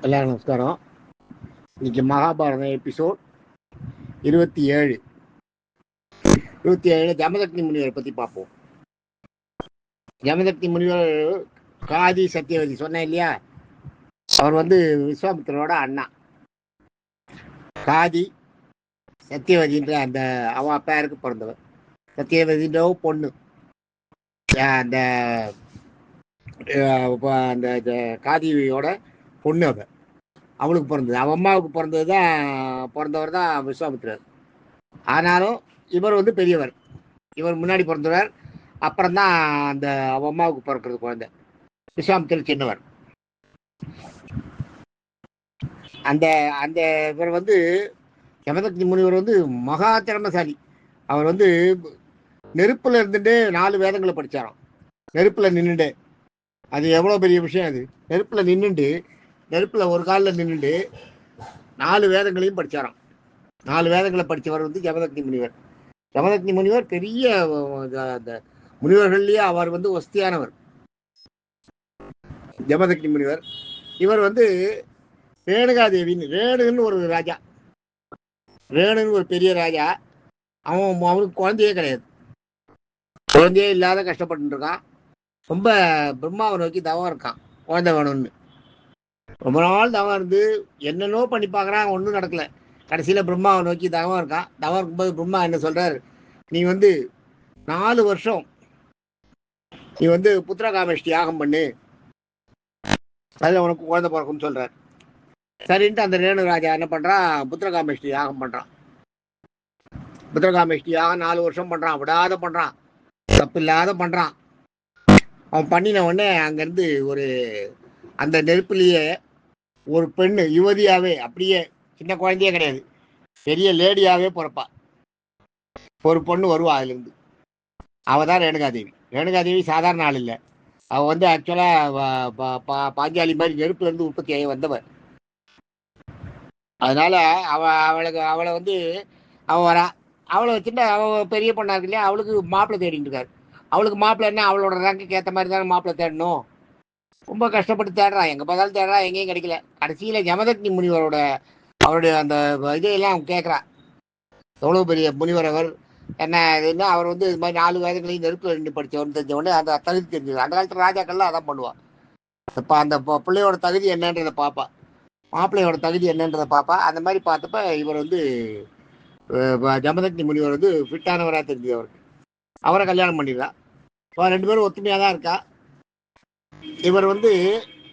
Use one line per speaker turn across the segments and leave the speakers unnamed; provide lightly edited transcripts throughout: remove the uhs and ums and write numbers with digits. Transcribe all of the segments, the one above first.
எல்லாரும் நமஸ்காரம். இன்னைக்கு மகாபாரதம் எபிசோட் 27 ஜமதக்னி முனிவரை பத்தி பார்ப்போம். ஜமதக்னி முனிவர் காதி சத்தியவதி சொன்னேன் இல்லையா, அவர் விஸ்வாமித்திரனோட அண்ணா. காதி சத்தியவதின்ற அந்த அவ பேருக்கு பிறந்தவர். சத்தியவதின்ற பொண்ணு, அந்த அந்த காதியோட பொண்ணு அவ. அவளுக்கு பிறந்தது, அவன் அம்மாவுக்கு பிறந்தவர் தான் விஸ்வாமித்திரர். ஆனாலும் இவர் பெரியவர், இவர் முன்னாடி பிறந்தவர். அப்புறம்தான் அந்த அவன் அம்மாவுக்கு பிறக்கிறது குழந்தை. விஸ்வாமித்திரர் சின்னவர். அந்த அந்த இவர் ஜமதக்னி முனிவர் மகா திறமசாலி. அவர் நெருப்புல இருந்துட்டு 4 வேதங்களை படிச்சாராம். நெருப்புல நின்றுட்டு, அது எவ்வளவு பெரிய விஷயம். அது நெருப்புல ஒரு காலில் நின்றுட்டு 4 வேதங்களையும் படிச்சாராம். 4 வேதங்களை படித்தவர் ஜமதக்னி முனிவர். ஜமதக்னி முனிவர் பெரிய அந்த முனிவர்கள்லயே அவர் வசதியானவர். ஜமதக்னி முனிவர் இவர் ரேணுகாதேவின்னு, ரேணுன்னு ஒரு ராஜா, ரேணுன்னு ஒரு பெரிய ராஜா. அவனுக்கு குழந்தையே கிடையாது, குழந்தையே இல்லாத கஷ்டப்பட்டு இருக்கான். ரொம்ப பிரம்மாவை நோக்கி தவம் இருக்கான், குழந்தை வேணும்னு. ரொம்ப நாள் தவம் இருந்து என்னென்னோ பண்ணி பார்க்குறான், ஒன்றும் நடக்கல. கடைசியில் பிரம்மாவை நோக்கி தவம் இருக்கான். தவம் இருக்கும்போது பிரம்மா என்ன சொல்றாரு, நீ 4 வருஷம் நீ புத்திரகாமேஷ்டி யாகம் பண்ணு, அதில் உனக்கு குழந்தை பிறக்கும்னு சொல்றாரு. சரின்ட்டு அந்த ரேணு ராஜா என்ன பண்றான், புத்திரகாமேஷ்டி யாகம் பண்றான். புத்திரகாமேஷ்டி யாகம் 4 வருஷம் பண்றான், விடாத பண்றான், தப்பு இல்லாத பண்றான். அவன் பண்ணின உடனே அங்கேருந்து அந்த நெருப்புலேயே ஒரு பெண்ணு யுவதியாவே, அப்படியே சின்ன குழந்தையே கிடையாது, பெரிய லேடியாவே பிறப்பா. ஒரு பொண்ணு வருவா அதுலேருந்து. அவள் தான் ரேணுகாதேவி. ரேணுகாதேவி சாதாரண ஆள் இல்லை. அவள் ஆக்சுவலாக பாஞ்சாலி மாதிரி நெருப்புலேருந்து உற்பத்தி ஆகி வந்தவன். அதனால அவளை அவள் வரா. அவளை வச்சுட்டு அவள் பெரிய பொண்ணா இருக்கு இல்லையா, அவளுக்கு மாப்பிள்ளை தேடிட்டு இருக்காரு. அவளுக்கு மாப்பிள்ளை என்ன, அவளோட ரேங்குக்கு ஏற்ற மாதிரி தானே மாப்பிள்ளை தேடணும். ரொம்ப கஷ்டப்பட்டு தேடுறான், எங்கே பார்த்தாலும் தேடுறான், எங்கேயும் கிடைக்கல. கடைசியில் ஜமதக்னி முனிவரோட அவருடைய அந்த இதையெல்லாம் கேட்குறா, எவ்வளோ பெரிய முனிவர் அவர், என்ன இதுன்னா. அவர் இது மாதிரி 4 வேதங்களையும் நெருப்பில் நின்று படித்தவன் தெரிஞ்ச உடனே அந்த தகுதி தெரிஞ்சது. அந்த காலத்தில் ராஜாக்கள்லாம் அதான் பண்ணுவான். இப்போ அந்த பிள்ளையோட தகுதி என்னன்றதை பார்ப்பா, மாப்பிள்ளையோட தகுதி என்னன்றதை பார்ப்பா. அந்த மாதிரி பார்த்தப்ப இவர் ஜமதக்னி முனிவர் ஃபிட்டானவராக தெரிஞ்சது அவருக்கு. அவரை கல்யாணம் பண்ணிடலாம். இப்போ 2 பேரும் ஒத்துமையாக தான் இருக்கா. இவர்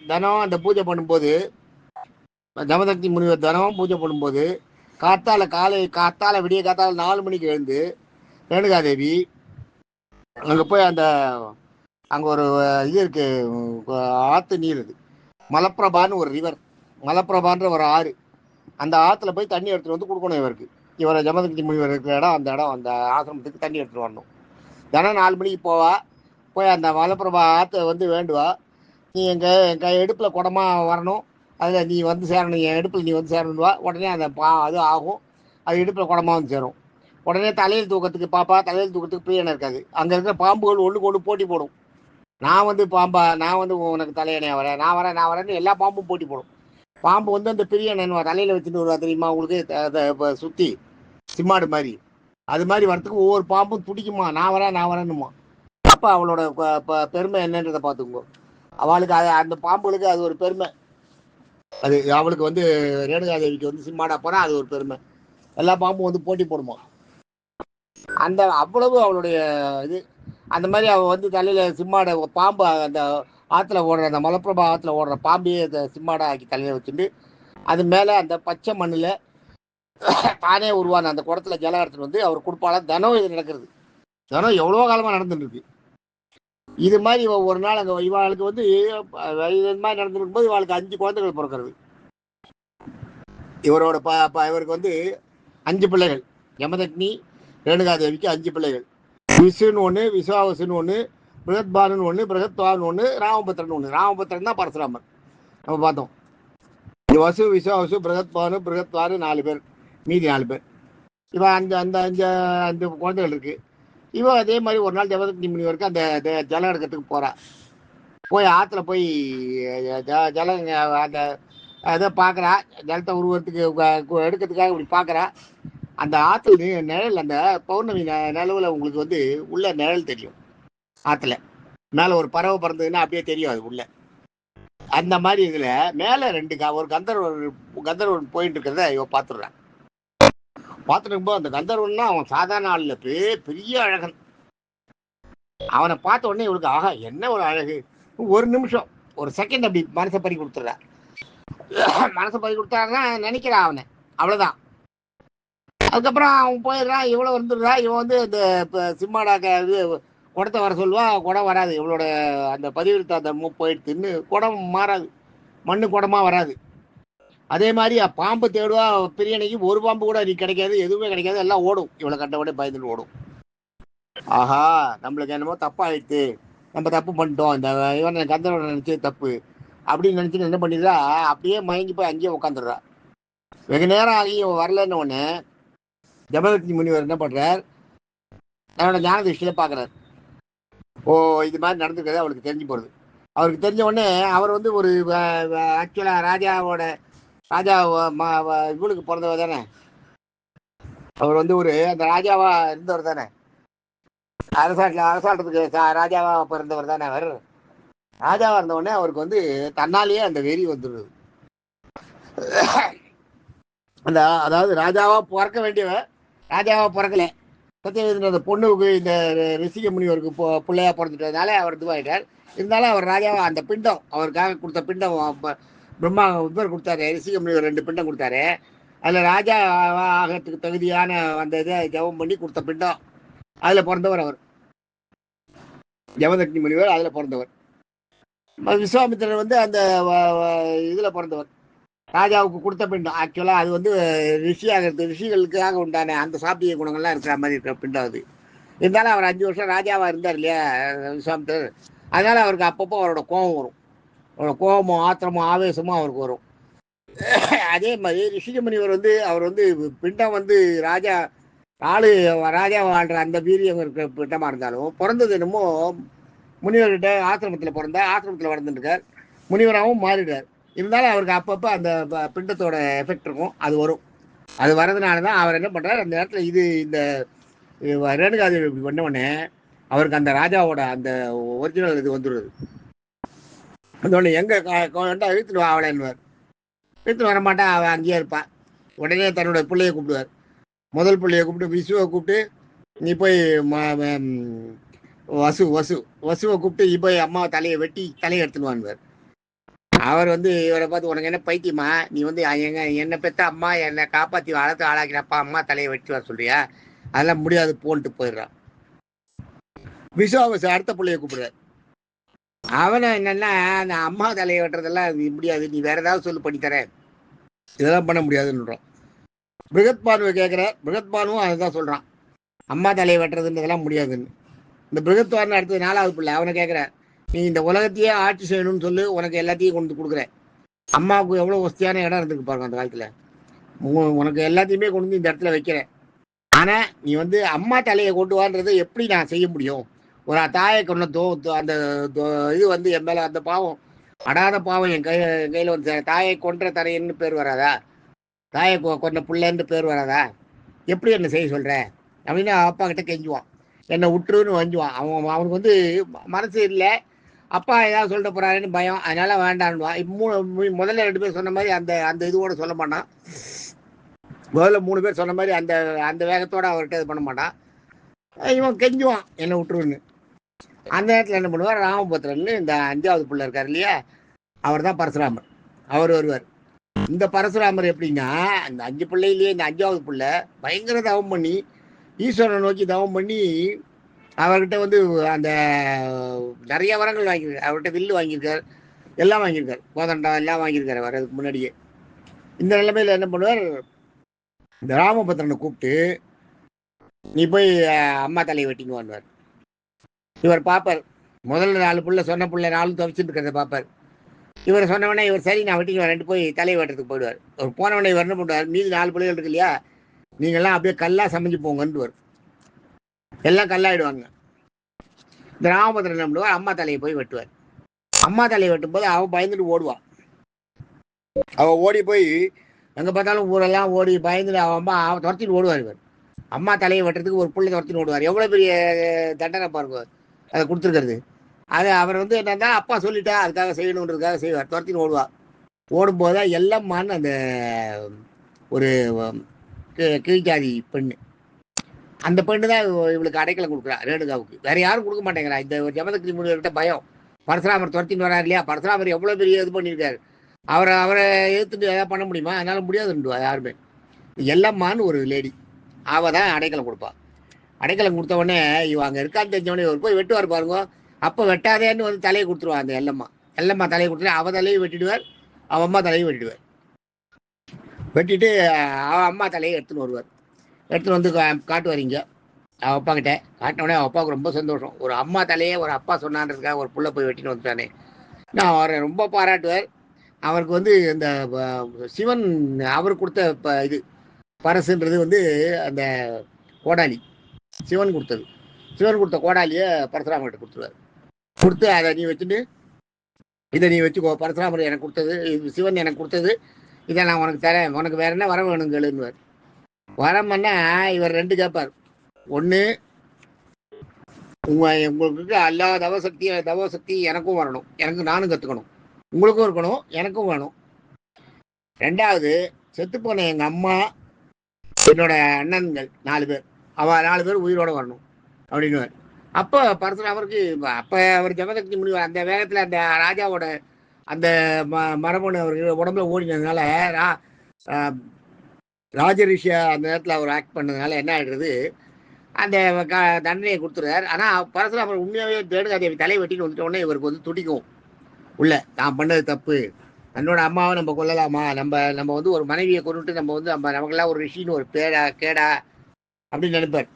தினம் அந்த பூஜை பண்ணும்போது, ஜமதக்னி முனிவர் தினமும் பூஜை பண்ணும்போது காத்தால விடிய காத்தால 4 மணிக்கு எழுந்து ரேணுகாதேவி அங்கே போய் அங்கே ஒரு இது இருக்கு, ஆற்று நீர், இது மலப்பிரபான்னு ஒரு ரிவர், மலப்பிரபான்ற ஒரு ஆறு. அந்த ஆற்றுல போய் தண்ணி எடுத்துகிட்டு கொடுக்கணும் இவருக்கு. இவரை ஜமதக்னி முனிவர் இருக்கிற இடம், அந்த ஆசிரமத்துக்கு தண்ணி எடுத்துகிட்டு வரணும். தினம் 4 மணிக்கு போய் அந்த மலப்பிரபா ஆற்றை வேண்டுவா, நீ எங்கள் இடுப்பில் குடமா வரணும், அதில் நீ சேரணும், என் இடுப்பில் நீ சேரணுவா. உடனே அந்த அது ஆகும், அது இடுப்பில் குடமா சேரும். உடனே தலையில் தூக்கத்துக்கு பாப்பா, தலையில் தூக்கத்துக்கு பிரியனை இருக்காது. அங்கே இருக்கிற பாம்புகள் ஒன்று போட்டி போடும். நான் பாம்பா, நான் உனக்கு தலையணையா வரேன், நான் வரேன்னு எல்லா பாம்பும் போட்டி போடும். பாம்பு அந்த பிரியனை தலையில் வச்சுட்டு வருவா தெரியுமா உங்களுக்கு, அதை சுற்றி சிம்மாடு மாதிரி. அது மாதிரி வரத்துக்கு ஒவ்வொரு பாம்பும் துடிக்குமா, நான் வரேன்னுமா. அப்போ அவளோட பெருமை என்னன்றதை பார்த்துக்கோ. அவளுக்கு அந்த பாம்புகளுக்கு அது ஒரு பெருமை. அது அவளுக்கு ரேணுகாதேவிக்கு சிம்மாடா போனா அது ஒரு பெருமை. எல்லா பாம்பும் போட்டி போடுமா. அந்த அவ்வளவு அவளுடைய இது. அந்த மாதிரி அவள் தலையில சிம்மாடை பாம்பு, அந்த ஆற்றுல ஓடுற, அந்த மலப்பிரபா ஆற்றுல ஓடுற பாம்பையே சிம்மாடை ஆக்கி தலையில வச்சுட்டு, அது மேலே அந்த பச்சை மண்ணில் தானே உருவான அந்த குடத்துல ஜலம் எடுத்துட்டு அவர் கொடுப்பாள. தினம் இது நடக்கிறது, தினம் எவ்வளோ காலமாக நடந்துட்டு இருக்கு. இது மாதிரி ஒரு நாள் அங்கே இவாளுக்கு இது மாதிரி நடந்துருக்கும் போது இவாளுக்கு 5 குழந்தைகள் பிறக்கிறது. இவரோட இவருக்கு 5 பிள்ளைகள். யமதக்னி ரேணுகாதேவிக்கு 5 பிள்ளைகள். விசுன்னு ஒன்று, விஸ்வாவசுன்னு ஒன்று, பிரகத்பானுன்னு ஒன்று, பிரகத்வான்னு ஒன்று, ராமபத்திரன் ஒன்று. ராமபத்திரன் தான் பரசுராமர். நம்ம பார்த்தோம். வசு, விஸ்வாவசு, பிரகத்பானு, பிரகத்வானு 4 பேர், மீதி 4 பேர். இவன் அந்த குழந்தைகள் இருக்கு. இவன் அதே மாதிரி ஒரு நாள் ஜமதக்னி முனிவருக்கு அந்த ஜலம் எடுக்கிறதுக்கு போறா. போய் ஆற்றுல போய் ஜலம் அந்த அதை பார்க்குறா, ஜலத்தை உருவத்துக்கு எடுக்கிறதுக்காக இப்படி பார்க்குறா. அந்த ஆற்று நிழல், அந்த பௌர்ணமி நிலவில் உங்களுக்கு வந்து உள்ள நிழல் தெரியும் ஆற்றுல. மேலே ஒரு பறவை பறந்ததுன்னா அப்படியே தெரியும் அது உள்ள. அந்த மாதிரி இதில் மேலே ஒரு கந்தர்வன் போயிட்டு இருக்கிறத இவ பார்த்துடுறான். பார்த்துட்டு இருக்கும்போது அந்த கந்தர்வன்னா அவன் சாதாரண ஆள் இல்லை, பெரிய அழகன். அவனை பார்த்த உடனே இவளுக்கு ஆஹா என்ன ஒரு அழகு. ஒரு நிமிஷம், ஒரு செகண்ட் அப்படி மனசை பறி கொடுத்துட்றா. மனசை பறி கொடுத்தாருன்னா நினைக்கிறான் அவனை, அவ்வளோதான். அதுக்கப்புறம் அவன் போயிடுறான், இவ்வளோ வந்துடுறா. இவன் வந்து இந்த சிம்மாடாக்க இது குடத்தை வர சொல்லுவா, குடம் வராது. இவளோட அந்த பதிவிருத்த அந்த போயிடுத்துன்னு குடம் மாறாது, மண்ணு குடமாக வராது. அதே மாதிரி பாம்பு தேடுவா, பிரியணைக்கு ஒரு பாம்பு கூட நீ கிடைக்காது, எதுவுமே கிடைக்காது, எல்லாம் ஓடும். இவளை கண்டபடி பயந்துட்டு ஓடும். ஆஹா நம்மளுக்கு என்னமோ தப்பாயிடுச்சு, நம்ம தப்பு பண்ணிட்டோம், இந்த இவன் கந்தர்வன் நினைச்சது தப்பு அப்படின்னு நினைச்சுட்டு என்ன பண்ணிடுறா, அப்படியே மயங்கி போய் அங்கேயே உட்காந்துடுறா. வெகு நேரம் ஆகி வரலன்னு ஒன்று ஜமதக்னி முனிவர் என்ன பண்றார், தன்னோட ஞான திருஷ்டியில பார்க்குறாரு. ஓ இது மாதிரி நடந்துக்கிறது அவளுக்கு தெரிஞ்சு போகிறது. அவருக்கு தெரிஞ்ச உடனே அவர் வந்து ஒரு ஆக்சுவலாக ராஜா இவளுக்கு பிறந்தவர் தானே. அவர் வந்து ஒரு அந்த ராஜாவா இருந்தவர் தானே, அரசாட்டத்துக்கு ராஜாவா பிறந்தவர் தானே அவர். ராஜாவா இருந்த உடனே அவருக்கு வந்து தன்னாலேயே அந்த வெறி வந்துடுது. அந்த அதாவது ராஜாவா பிறக்க வேண்டியவர் ராஜாவா பிறக்கல. சத்தியவதி அந்த பொண்ணுக்கு இந்த ரிஷிக முனிவருக்கு பிள்ளையா பிறந்துட்டதுனால அவர் இதுவாயிட்டார். இருந்தாலும் அவர் ராஜாவா அந்த பிண்டம் அவருக்காக கொடுத்த பிண்டம் பிரம்மா இவர் கொடுத்தாரு, ரிஷிக முனிவர் 2 பிண்டம் கொடுத்தாரு. அதில் ராஜா ஆகிறதுக்கு தகுதியான அந்த இதை ஜபம் பண்ணி கொடுத்த பிண்டம், அதில் பிறந்தவர் அவர் ஜமதக்னி முனிவர். அதில் பிறந்தவர். விஸ்வாமித்திரர் வந்து அந்த இதில் பிறந்தவர், ராஜாவுக்கு கொடுத்த பிண்டம். ஆக்சுவலாக அது வந்து ரிஷிகளுக்காக உண்டான அந்த சாப்பிய குணங்கள்லாம் இருக்கிற மாதிரி இருக்கிற பிண்டம் அது. இருந்தாலும் அவர் 5 வருஷம் ராஜாவாக இருந்தார் இல்லையா விஸ்வாமித்திரர். அதனால அவருக்கு அப்பப்போ அவரோட கோபம் வரும், அவரோட கோபமும் ஆத்திரமும் ஆவேசமும் அவருக்கு வரும். அதே மாதிரி ரிஷிக முனிவர் வந்து அவர் வந்து பிண்டம் வந்து ராஜா வாழ்ற அந்த வீரியம் இருக்கிற பிண்டமா இருந்தாலும் பிறந்தது என்னமோ முனிவர்கிட்ட ஆசிரமத்தில் ஆசிரமத்தில் வளர்ந்துருக்கார், முனிவராகவும் மாறிடுறார். இருந்தாலும் அவருக்கு அப்பப்போ அந்த பிண்டத்தோட எஃபெக்ட் இருக்கும், அது வரும். அது வர்றதுனால தான் அவர் என்ன பண்ணுறார், அந்த நேரத்தில் இந்த ரேணுகாதேவி இப்படி பண்ண உடனே அவருக்கு அந்த ராஜாவோட அந்த ஒரிஜினல் இது வந்துடுது. அந்த உடனே எங்கே இழுத்துட்டு அவளைன்னுவார். இழுத்துட்டு வரமாட்டா, அவள் அங்கேயே இருப்பாள். உடனே தன்னோட பிள்ளையை கூப்பிடுவார். முதல் பிள்ளையை கூப்பிட்டு விசுவை கூப்பிட்டு, நீ போய் வசுவை கூப்பிட்டு நீ போய் அம்மா தலையை வெட்டி தலையை எடுத்துன்னு. அவர் வந்து இவரை பார்த்து, உனக்கு என்ன பைத்தியமா, நீ வந்து என்னை பெற்ற அம்மா என்னை காப்பாற்றி வளர்த்து ஆளாக்கிறப்பா அம்மா தலையை வெட்டி வர சொல்றியா, அதெல்லாம் முடியாது போன்ட்டு போயிடுறான். விசுவாச அடுத்த பிள்ளைய கூப்பிடுறாரு. அவனை என்னன்னா அந்த அம்மா தலையை வெட்டுறதெல்லாம் முடியாது, நீ வேற ஏதாவது சொல்லி பண்ணித்தரேன், இதெல்லாம் பண்ண முடியாதுன்றான். பிருகத்பானுவை கேட்குறார். பிருகத்பானுவும் அதுதான் சொல்கிறான், அம்மா தலையை வெட்டுறதுன்றதெல்லாம் முடியாதுன்னு. இந்த பிருகத்பானு அடுத்தது 4வது பிள்ளை அவனை கேட்குறார், நீ இந்த உலகத்தையே ஆட்சி செய்யணும்னு சொல்லி உனக்கு எல்லாத்தையும் கொண்டு கொடுக்குறேன். அம்மாவுக்கு எவ்வளோ வசதியான இடம் இருந்துருக்கு பாருங்க அந்த காலத்தில், உனக்கு எல்லாத்தையுமே கொண்டு வந்து இந்த இடத்துல வைக்கிறேன். ஆனால் நீ வந்து அம்மா தலையை கொண்டு வான்றதை எப்படி நான் செய்ய முடியும், ஒரு தாயை கொண்ட அந்த இது வந்து என் மேலே அந்த பாவம் அடாத பாவம் என் கையில் வந்து தாயை கொன்ற தரையன்னு பேர் வராதா, தாயை கொண்ட பிள்ளைன்னு பேர் வராதா, எப்படி என்ன செய்ய சொல்கிற அப்படின்னு அப்பா கிட்ட கெஞ்சுவான். என்னை விட்டுருன்னு வஞ்சுவான். அவனுக்கு வந்து மனசு இல்லை, அப்பா ஏதாவது சொல்லிட்டு போறாருன்னு பயம், அதனால வேண்டான்னுவான். முதல்ல 2 பேர் சொன்ன மாதிரி அந்த இதுவோட சொல்ல மாட்டான். முதல்ல 3 பேர் சொன்ன மாதிரி அந்த வேகத்தோட அவர்கிட்ட இது பண்ண மாட்டான். இவன் கெஞ்சுவான் என்னை விட்டுருன்னு. அந்த நேரத்தில் என்ன பண்ணுவார், ராமபுத்திரன்னு இந்த 5வது பிள்ளை இருக்கார் இல்லையா, அவர் தான் பரசுராமர். அவர் வருவார். இந்த பரசுராமர் எப்படின்னா, அந்த 5 பிள்ளையிலேயே இந்த 5வது பிள்ளை பயங்கர தவம் பண்ணி ஈஸ்வரனை நோக்கி தவம் பண்ணி அவர்கிட்ட வந்து அந்த நிறைய வரங்கள் வாங்கியிருக்காரு. அவர்கிட்ட வில்லு வாங்கியிருக்கார், எல்லாம் வாங்கியிருக்கார், கோதண்டம் எல்லாம் வாங்கியிருக்காரு வர்றதுக்கு முன்னாடியே. இந்த நிலைமையில் என்ன பண்ணுவார், இந்த ராமபத்திரனை கூப்பிட்டு நீ போய் அம்மா தலையை வெட்டிங்க வாங்குவார். இவர் பார்ப்பார், முதல்ல 4 பிள்ளை சொன்ன பிள்ளை 4 துவைச்சிட்டு இருக்கிறத பார்ப்பார். இவர் சொன்னவொடனே இவர் சரி நான் வெட்டிக்கு வரேன்ட்டு போய் தலையை வெட்டுறதுக்கு போயிடுவார். அவர் போனவொடனே இவர் என்ன பண்ணுவார், மீதி 4 பிள்ளைகள் இருக்கு இல்லையா, நீங்கள்லாம் அப்படியே கல்லா சமைஞ்சு போங்கன்னு வரும். எல்லாம் கல்லாயிடுவாங்க. இந்த ராமபத்திரன் என்ன பண்ணுவார், அம்மா தலையை போய் வெட்டுவார். அம்மா தலையை வெட்டும்போது அவன் பயந்துட்டு ஓடுவான். அவள் ஓடி போய் எங்கே பார்த்தாலும் ஊரெல்லாம் ஓடி பயந்துட்டு அவன் அம்மா துரத்தின்னு ஓடுவார். இவர் அம்மா தலையை வெட்டுறதுக்கு ஒரு பிள்ளை துரத்தின்னு ஓடுவார். எவ்வளோ பெரிய தண்டனை பாருங்க அதை கொடுத்துருக்கிறது. அது அவர் வந்து என்னன்னா அப்பா சொல்லிட்டா அதுக்காக செய்யணுன்றதுக்காக செய்வார். துரத்தின்னு ஓடுவார். ஓடும்போது எல்லம்மான்னு அந்த ஒரு கீழ்ஜாதி பெண்ணு, அந்த பெண்ணு தான் இவளுக்கு அடைக்கலம் கொடுக்குறா ரேணுகாவுக்கு. வேற யாரும் கொடுக்க மாட்டேங்கிறா. இந்த ஜமதக்னி முனிவர்கிட்ட பயம். பரசுராமர் துரத்தின்னு வராரு இல்லையா, பரசுராமர் எவ்வளோ பெரிய இது பண்ணியிருக்காரு. அவரை எதிர்த்துட்டு எதாவது பண்ண முடியுமா? அதனால முடியாதுன்னுவா யாருமே. எல்லம்மான்னு ஒரு லேடி, அவ தான் அடைக்கலம் கொடுப்பா. அடைக்கலம் கொடுத்த உடனே இவன் அங்கே இருக்கான்னு தெரிஞ்சவொடனே இவர் போய் வெட்டுவார் பாருங்க. அப்போ வெட்டாதேன்னு வந்து தலையை கொடுத்துருவா அந்த எல்லம்மா தலையை கொடுத்துட்டு அவள் தலையும் வெட்டிடுவார், அவன் அம்மா தலையும் வெட்டிடுவார். வெட்டிட்டு அவன் அம்மா தலையை எடுத்துன்னு வருவார். எடுத்துன்னு வந்து காட்டுவாரிங்க அவள் அப்பா கிட்ட. காட்டினோடனே அவள் அப்பாவுக்கு ரொம்ப சந்தோஷம். ஒரு அம்மா தலையே ஒரு அப்பா சொன்னான்றதுக்காக ஒரு புள்ள போய் வெட்டின்னு வந்துட்டானே. நான் அவரை ரொம்ப பாராட்டுவார். அவருக்கு வந்து இந்த சிவன் அவர் கொடுத்த இது பரசுன்றது வந்து அந்த கோடாலி, சிவன் கொடுத்தது. சிவன் கொடுத்த கோடாலியை பரசுராமர்கிட்ட கொடுத்துருவார். கொடுத்து அதை நீ வச்சுட்டு இதை நீ வச்சுக்கோ, பரசுராமர் எனக்கு கொடுத்தது, சிவன் எனக்கு கொடுத்தது, இதை நான் உனக்கு தரேன், உனக்கு வேற என்ன வரம் வேணுங்களுன்னுவார். வரம்னா இவர் ரெண்டு கேட்பார். ஒன்று, உங்களுக்கு எல்லா தவசக்தி எனக்கும் வரணும், எனக்கு நானும் கற்றுக்கணும், உங்களுக்கும் இருக்கணும், எனக்கும் வேணும். ரெண்டாவது, செத்துப்போன எங்கள் அம்மா என்னோட அண்ணன்கள் 4 பேர், அவள் 4 பேர் உயிரோட வரணும் அப்படின்னு. அப்போ பரசுராமருக்கு அப்போ அவர் ஜமதக்னி முனிவர் அந்த வேகத்தில் அந்த ராஜாவோட அந்த மரபணு அவருக்கு உடம்புல ஓடினதுனால ராஜரிஷியா அந்த நேரத்தில் அவர் ஆக்ட் பண்ணதுனால என்ன ஆகிடுறது, அந்த தண்டனையை கொடுத்துருவார். ஆனால் பரசுராமர் உண்மையாகவே ரேணுகாதேவி தலையை வெட்டின்னு வந்துட்ட உடனே இவருக்கு வந்து துடிக்கும் உள்ள, நான் பண்ணது தப்பு, என்னோட அம்மாவை நம்ம கொல்லலாமா, நம்ம வந்து ஒரு மனைவியை கொண்டுட்டு நம்ம வந்து நமக்கெல்லாம் ஒரு ரிஷின்னு ஒரு கேடா அப்படின்னு நினைப்பார்.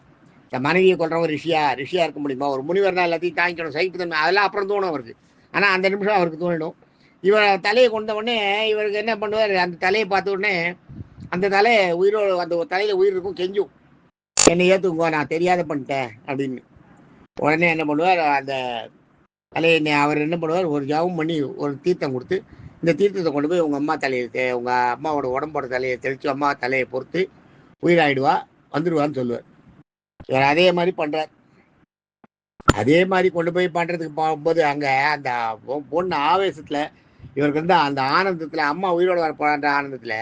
இந்த மனைவியை கொள்றவங்க ரிஷியா இருக்க முடியுமா? ஒரு முனிவர்னா எல்லாத்தையும் தாங்கிக்கணும், சைப்புத்தன்மை, அதெல்லாம் அப்புறம் தோணும் அவருக்கு. ஆனால் அந்த நிமிஷம் அவருக்கு தோணிடும். இவர் தலையை கொண்ட உடனே இவருக்கு என்ன பண்ணுவார், அந்த தலையை பார்த்த உடனே அந்த தலையை உயிரோடு அந்த தலையில் உயிர் இருக்கும், கெஞ்சும், என்னை ஏற்றுக்குங்க, நான் தெரியாத பண்ணிட்டேன் அப்படின்னு. உடனே என்ன பண்ணுவார், அந்த தலையை அவர் என்ன பண்ணுவார், ஒரு ஜாபம் பண்ணி ஒரு தீர்த்தம் கொடுத்து, இந்த தீர்த்தத்தை கொண்டு போய் உங்கள் அம்மா தலையை, உங்கள் அம்மாவோட உடம்போட தலையை தெளித்து அம்மா தலையை பொறுத்து உயிராயிடுவா, வந்துடுவான்னு சொல்லுவார். இவர் அதே மாதிரி பண்ணுறார். அதே மாதிரி கொண்டு போய் பண்ணுறதுக்கு போகும்போது அங்கே அந்த பொண்ணு ஆவேசத்தில் இவருக்கு வந்து அந்த ஆனந்தத்தில், அம்மா உயிரோடு வர போகிற ஆனந்தத்தில்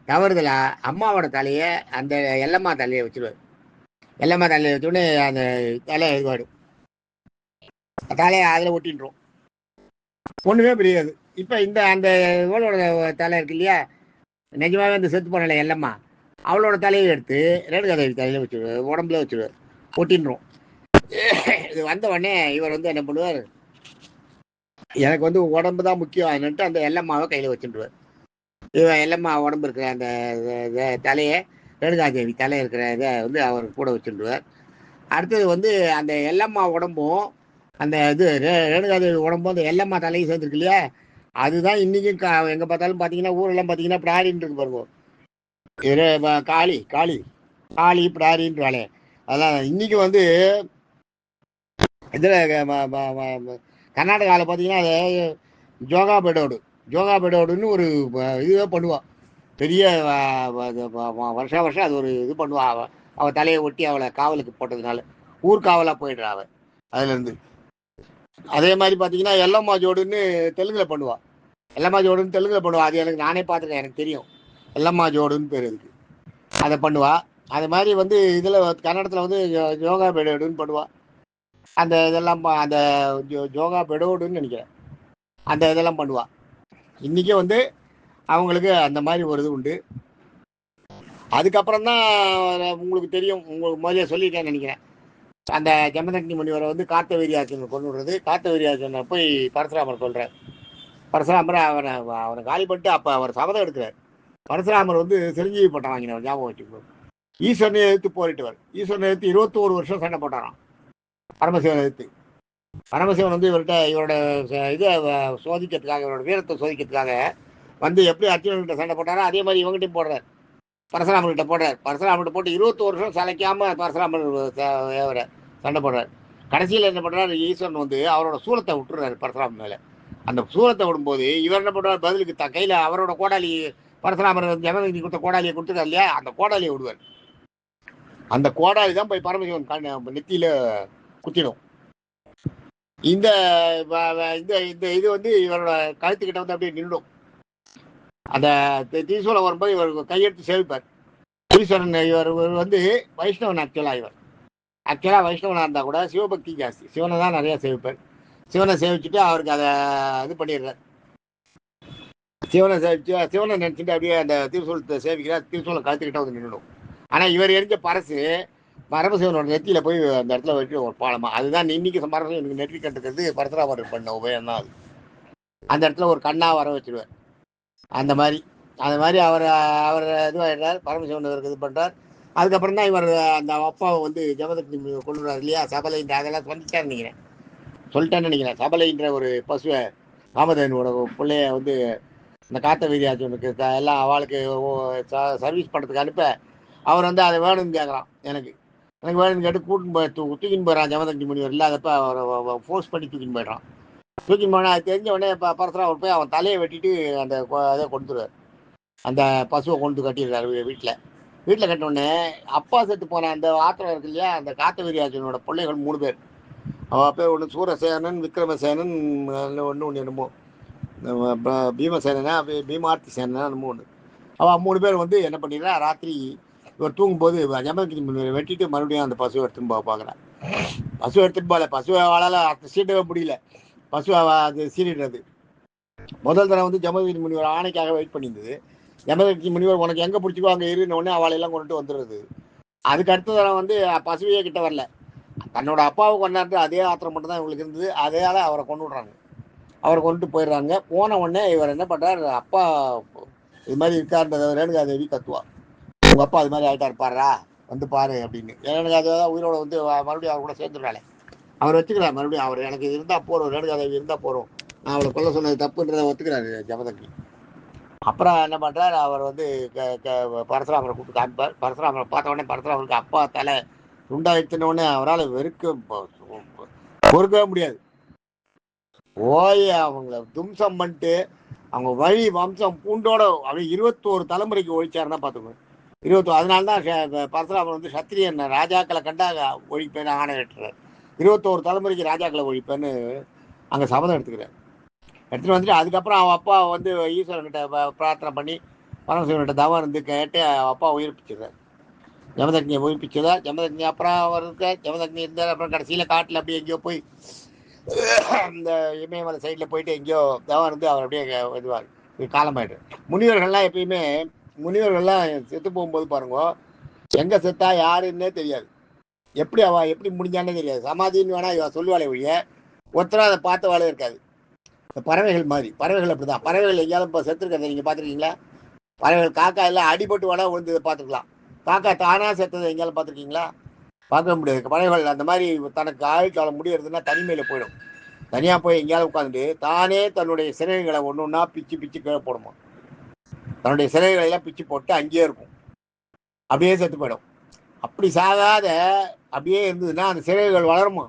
தவறுதல அம்மாவோட தலையை அந்த எல்லம்மா தலையை வச்சுருவார். எல்லம்மா தலையை வச்சோடனே அந்த தலையை இதுவாடும், தலையை அதில் ஒட்டின்றோம், ஒன்றுமே புரியாது. இப்போ இந்த அந்த இவளோட தலை இருக்கு இல்லையா, நிஜமாவே அந்த செத்து போனல எல்லம்மா, அவளோட தலையை எடுத்து ரேணுகாதேவி தலையில் வச்சுருவார், உடம்புல வச்சுருவார், ஒட்டின்றோம். இது வந்த உடனே இவர் வந்து என்ன பண்ணுவார், எனக்கு வந்து உடம்பு தான் முக்கியம் என்னன்ட்டு அந்த எல்லம்மாவை கையில் வச்சுருவார். இவன் எல்லம்மா உடம்பு இருக்கிற அந்த தலையை, ரேணுகாதேவி தலை இருக்கிற இதை வந்து அவர் கூட வச்சுருவார். அடுத்தது வந்து அந்த எல்லம்மா உடம்பும் அந்த இது ரேணுகாதேவி உடம்பும் அந்த எல்லம்மா தலையும் சேர்ந்துருக்கு இல்லையா, அதுதான் இன்றைக்கும் எங்கே பார்த்தாலும் பார்த்தீங்கன்னா ஊரெல்லாம் பார்த்தீங்கன்னா பிடாரின்னு இருக்கு பாருங்க, காளி காளி காளி பிடாரின்றாலே. அதான் இன்றைக்கி வந்து இதில் கர்நாடகாவில் பார்த்தீங்கன்னா அது ஜோகா பெடோடுன்னு ஒரு இதுவே பண்ணுவாள். பெரிய வருஷம் அது ஒரு இது பண்ணுவாள். அவள் தலையை ஒட்டி அவளை காவலுக்கு போட்டதுனால ஊர்காவலாக போயிடுறா அவள் அதுலேருந்து. அதே மாதிரி பார்த்தீங்கன்னா எல்லம்மா ஜோடுன்னு தெலுங்கில் பண்ணுவாள். அது எனக்கு நானே பார்த்துருக்கேன், எனக்கு தெரியும். எல்லம்மா ஜோடுன்னு பேர் இருக்கு, அதை பண்ணுவாள். அது மாதிரி வந்து இதில் கன்னடத்தில் வந்து ஜோகா பெடோடுன்னு பண்ணுவாள். அந்த இதெல்லாம் அந்த ஜோகா பெடோடுன்னு நினைக்கிறேன், அந்த இதெல்லாம் பண்ணுவாள். இன்றைக்கே வந்து அவங்களுக்கு அந்த மாதிரி ஒரு இது உண்டு. அதுக்கப்புறம் தான் உங்களுக்கு தெரியும், உங்களுக்கு முதலே சொல்லியிருக்கேன்னு நினைக்கிறேன், அந்த ஜமதக்னி முனிவரை வந்து கார்த்தவீரியார்ஜுனன் கொண்டு விடுறது. கார்த்தவீரியார்ஜுனனை போய் பரசுராமர் சொல்கிறார். பரசுராமர் அவனை காலி பண்ணிட்டு அப்போ அவர் சபதம் எடுக்கிறார். பரசுராமர் வந்து சிரஞ்சீவி பட்டம் வாங்கினவர், ஞாபகம் வச்சுக்கணும். ஈஸ்வரனை எதிர்த்து போரிட்டவர். ஈஸ்வரனை எதிர்த்து 21 வருஷம் சண்டை போட்டாராம் பரமசிவனை எதிர்த்து. பரமசிவன் வந்து இவரோட இதை சோதிக்கிறதுக்காக, இவரோட வீரத்தை சோதிக்கிறதுக்காக வந்து எப்படி அர்ஜுனன்கிட்ட சண்டை போட்டாரோ அதே மாதிரி இவங்ககிட்டையும் போடுறார், பரசுராமர்கிட்ட போடுறார். பரசுராமர்கிட்ட போட்டு 21 வருஷம் சளைக்காமல் பரசுராமர் சண்டை போடுறார். கடைசியில் என்ன பண்ணுறாரு, ஈஸ்வரன் வந்து அவரோட சூலத்தை விட்டுறாரு பரசுராமர் மேலே. அந்த சூரத்தை விடும்போது இவர் என்ன பண்ணுவார், பதிலுக்கு கையில் அவரோட கோடாலி பரசுராமர் ஜமதக்னி கொடுத்த கோடாலியை கொடுத்துருக்காரு இல்லையா, அந்த கோடாலியை விடுவார். அந்த கோடாலி தான் போய் பரமசிவன் நெத்தியில குத்திடும். இந்த இந்த இது வந்து இவரோட கழுத்துக்கிட்ட வந்து அப்படியே நின்றுடும். அந்த தீசூலம் வரும்போது இவர் கையெடுத்து சேவிப்பார். ஈஸ்வரன் இவர் வந்து வைஷ்ணவன். ஆக்சுவலாக வைஷ்ணவனாக இருந்தால் கூட சிவபக்தி ஜாஸ்தி, சிவனை தான் நிறையா சேவிப்பார். சிவனை சேவிச்சுட்டு அவருக்கு அதை இது பண்ணிடுறார். சிவனை நினச்சிட்டு அப்படியே அந்த திருசூலத்தை சேவிக்கிறார். திருசூலம் கழுத்துக்கிட்ட வந்து நின்றுடும். ஆனால் இவர் எரிஞ்ச பரசு பரமசிவனோட நெத்தியில் போய் அந்த இடத்துல வச்சு ஒரு பாலமா, அதுதான் இன்னைக்கு பரமசிவன் எனக்கு நெற்றி கட்டுக்கிறது பரசுராமர் பண்ண உபயம் தான் அது. அந்த இடத்துல ஒரு கண்ணா வர வச்சிருவார். அந்த மாதிரி அவர் இதுவாகிடுறார். பரமசிவன் இவருக்கு இது பண்ணுறார். அதுக்கப்புறம் தான் இவர் அந்த அப்பாவை வந்து ஜமதக்னி கொண்டுறாரு இல்லையா, சபலைன்ற அதெல்லாம் சொல்லிட்டேன்னு நினைக்கிறேன். சபலைன்ற ஒரு பசுவை காமதேவனோட பிள்ளைய வந்து இந்த காத்த வீதியாச்சவனுக்கு எல்லாம் அவளுக்கு சர்வீஸ் பண்ணுறதுக்கு அனுப்ப அவர் வந்து அதை வேணும்னு கேட்குறான். எனக்கு வேணும்னு கேட்டு தூக்கின்னு போயிடறான். ஜமதக்னி முனிவர் இல்லாதப்ப அவரை ஃபோர்ஸ் பண்ணி தூக்கின்னு போயிடறான். தூக்கின்னு போனால் அது தெரிஞ்ச உடனே பரசுராமர் போய் அவன் தலையை வெட்டிட்டு அந்த இதை கொடுத்துருவார். அந்த பசுவை கொண்டு கட்டிடுறாரு வீட்டில் கட்டினோடனே அப்பா செத்து போன அந்த ஆத்திரம் இருக்கு இல்லையா, அந்த காத்த வீரியார்ஜுனோட பிள்ளைகள் 3 பேர். அவள் பேர் ஒன்று சூரசேனன், விக்ரமசேனன், ஒன்று என்னமோ பீமசேனா பீமார்த்தி சேனனா என்னமோ ஒன்று. அவள் 3 பேர் வந்து என்ன பண்ணிடுறா, ராத்திரி இவர் தூங்கும்போது ஜமதக்னி வெட்டிட்டு மறுபடியும் அந்த பசுவை எடுத்துன்னு பார்க்குறான். பசுவை எடுத்துட்டு போகல, பசுவை அவளால் சீட்டவே முடியல. பசுவை அது சீரிடுறது. முதல் தடவை வந்து ஜமதக்னி முனிவர் ஆணைக்காக வெயிட் பண்ணியிருந்தது. ஜமதக்னி முனிவர் உனக்கு எங்கே பிடிச்சிக்கோ அங்கே இருந்தோடனே அவளையெல்லாம் கொண்டுட்டு வந்துடுறது. அதுக்கு அடுத்த தடவை வந்து பசுவையே கிட்ட வரல. தன்னோட அப்பாவை கொண்டாந்து அதே ஆத்திரம் மட்டும் தான் இவங்களுக்கு இருந்தது. அதையால் அவரை கொண்டு விடுறாங்க. அவரை கொண்டுட்டு போயிடுறாங்க. போன உடனே இவர் என்ன பண்ணுறார், அப்பா இது மாதிரி இருக்காருன்றத ரேணுகாதேவி கத்துவா, உங்கள் அப்பா அது மாதிரி ஆகிட்டா இருப்பாரா, வந்து பாரு அப்படின்னு. ரேணுகாதேவி தான் உயிரோட வந்து மறுபடியும் அவர் கூட சேர்ந்துடுறாள். அவர் வச்சுக்கிறார். மறுபடியும் அவர் எனக்கு இருந்தால் போகிறோம், ரேணுகாதேவி இருந்தால் போகிறோம், நான் அவளை கொல்ல சொன்னது தப்புன்றதை ஒத்துக்கிறாரு ஜமதக்னி. அப்புறம் என்ன பண்ணுறார், அவர் வந்து பரசுராமரை கூப்பிட்டு காமிப்பார். பரசுராமரை பார்த்த உடனே பரசுராமருக்கு அப்பா தலை துண்டாயிடுச்சுன்னு அவரால் பொறுக்கவே முடியாது. போய் அவங்கள தும்சம் பண்ணிட்டு அவங்க வழி வம்சம் பூண்டோட அப்படியே 21 தலைமுறைக்கு ஒழிச்சாருன்னா பார்த்துக்கோங்க. 21. அதனால்தான் பரசுராமர் வந்து சத்திரியன் ராஜாக்களை கண்டா ஒழிப்பேன்னு ஆணை கட்டுறார். 21 தலைமுறைக்கு ராஜாக்களை ஒழிப்பேன்னு அங்கே சபதம் எடுத்துட்டு வந்துட்டு அதுக்கப்புறம் அவன் அப்பா வந்து ஈஸ்வரன்கிட்ட பிரார்த்தனை பண்ணி பரமசிவன்கிட்ட தவம் இருந்து கேட்டு அப்பா உயிர்ப்பிச்சிடுறார். ஜமதக்னியை உயிர்ப்பிச்சதா. ஜமதக்னி அப்புறம் அவர் ஜமதக்னி இருந்தார். அப்புறம் கடைசியில் காட்டில் அப்படியே எங்கேயோ போய் இந்த இமயமலை சைடில் போயிட்டு எங்கேயோ தவம் இருந்து அவர் அப்படியே இதுவார் காலமாயிடு. முனிவர்கள்லாம் செத்து போகும்போது பாருங்க, எங்கே செத்தா யாருன்னே தெரியாது, எப்படி முடிஞ்சானே தெரியாது. சமாதின்னு வேணா இவ சொல்லுவாளே ஒழிய ஒருத்தராக அதை பார்த்த வேலை இருக்காது. இந்த பறவைகள் மாதிரி, பறவைகள் அப்படிதான். பறவைகள் எங்கேயாவது இப்போ செத்துருக்கிறத நீங்கள் பார்த்துருக்கீங்களா? பறவைகள் காக்கா எல்லாம் அடிபட்டு வேணா வந்து பார்த்துக்கலாம். காக்கா தானாக செத்ததை எங்கேயாவது பார்த்துருக்கீங்களா? பார்க்க முடியாது. பறவைகள் அந்த மாதிரி தனக்கு ஆயுட்காலம் முடியறதுன்னா தனிமையில் போயிடும். தனியாக போய் எங்கேயாவது உட்காந்துட்டு தானே தன்னுடைய சிறைகளை ஒன்று ஒன்றா பிச்சு கீழே போடுமா. தன்னுடைய சிறைகளை எல்லாம் பிச்சு போட்டு அங்கேயே இருக்கும், அப்படியே செத்து போயிடும். அப்படி சாகாத அப்படியே இருந்ததுன்னா அந்த சிறைகள் வளருமா.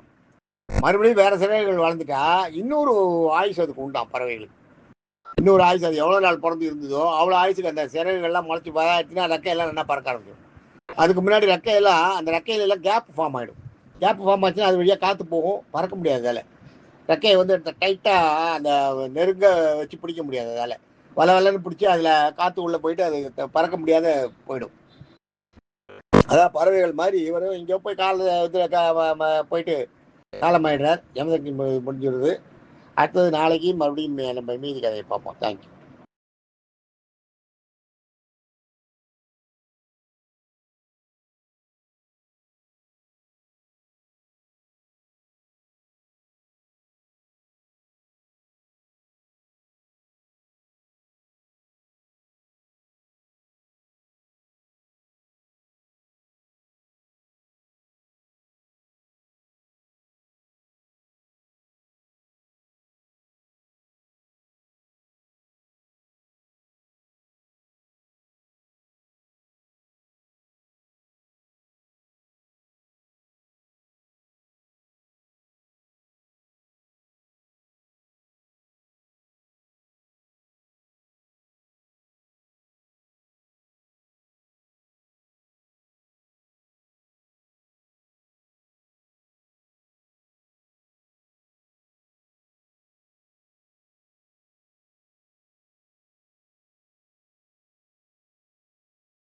மறுபடியும் வேற சிறைகள் வளர்ந்துட்டா இன்னொரு ஆயுசு அதுக்கு உண்டாம். பறவைகளுக்கு இன்னொரு ஆயுசு, அது எவ்வளோ நாள் பிறந்து இருந்ததோ அவ்வளோ ஆயுசுக்கு அந்த சிறைகள்லாம் முளைச்சி பதாச்சுன்னா ரெக்கையெல்லாம் நல்லா பறக்க ஆரம்பிக்கும். அதுக்கு முன்னாடி ரெக்கையெல்லாம் அந்த ரெக்கையில எல்லாம் கேப் ஃபார்ம் ஆகிடும். கேப் ஃபார்ம் ஆச்சுன்னா அது வழியாக காற்று போகும், பறக்க முடியாது. அதில் ரெக்கையை வந்து டைட்டாக அந்த நெருங்க வச்சு பிடிக்க முடியாது. அதில் வளன்னு பிடிச்சி அதில் காற்று உள்ளே போயிட்டு அது பறக்க முடியாத போயிடும். அதான் பறவைகள் மாதிரி இவரும் இங்கே போய் போயிட்டு காலமாயிடுறார். ஜமதக்னி முடிஞ்சிடுது. அடுத்தது நாளைக்கு மறுபடியும் நம்ம மீதி கதையை பார்ப்போம். தேங்க்யூ.